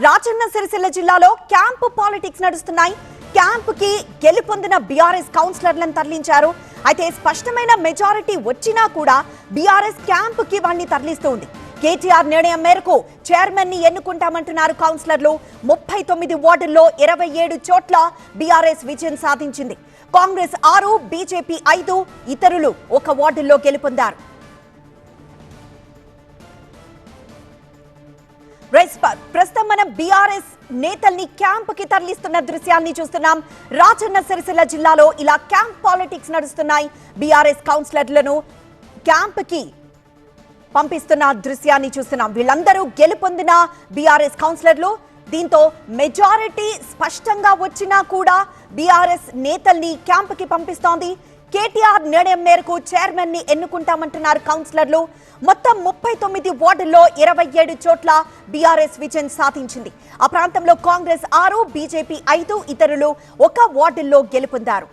రాజన్న సిరిసిల్ల జిల్లాలో camp politics నడుస్తున్నాయి. Camp కి గెలుపొందిన బీఆర్ఎస్ కౌన్సిలర్లను తరలించారు. అయితే స్పష్టమైన మెజారిటీ వచ్చినా కూడా బీఆర్ఎస్ క్యాంప్ కి వారిని తరలిస్తోంది. కేటీఆర్ నిర్ణయం మేరకు చైర్మన్ ని ఎన్నుకుంటామంటున్నారు కౌన్సిలర్లు. 39 వార్డుల్లో 27 చోట్ల బీఆర్ఎస్ విజయం సాధించింది. కాంగ్రెస్ 6, బీజేపీ 5, ఇతరులు 1 వార్డుల్లో గెలుపొందారు. ప్రస్తుతం మనం బీఆర్ఎస్ నేతల్ని క్యాంప్ కి తరలిస్తున్న దృశ్యాన్ని చూస్తున్నాం. రాజన్న సిరిసిల్ల జిల్లాలో ఇలా క్యాంప్ పాలిటిక్స్ నడుస్తున్నాయి. బీఆర్ఎస్ కౌన్సిలర్లను క్యాంప్ కి పంపిస్తున్న దృశ్యాన్ని చూస్తున్నాం. వీళ్ళందరూ గెలుపొందిన బీఆర్ఎస్ కౌన్సిలర్లు. దీంతో మెజారిటీ స్పష్టంగా వచ్చినా కూడా బీఆర్ఎస్ నేతల్ని క్యాంప్ కి పంపిస్తోంది. కేటీఆర్ నిర్ణయం మేరకు చైర్మన్ ని ఎన్నుకుంటామంటున్నారు కౌన్సిలర్లు. మొత్తం 39 వార్డుల్లో 27 చోట్ల బీఆర్ఎస్ విజయం సాధించింది. ఆ ప్రాంతంలో కాంగ్రెస్ 6, బీజేపీ 5, ఇతరులు 1 వార్డుల్లో గెలుపొందారు.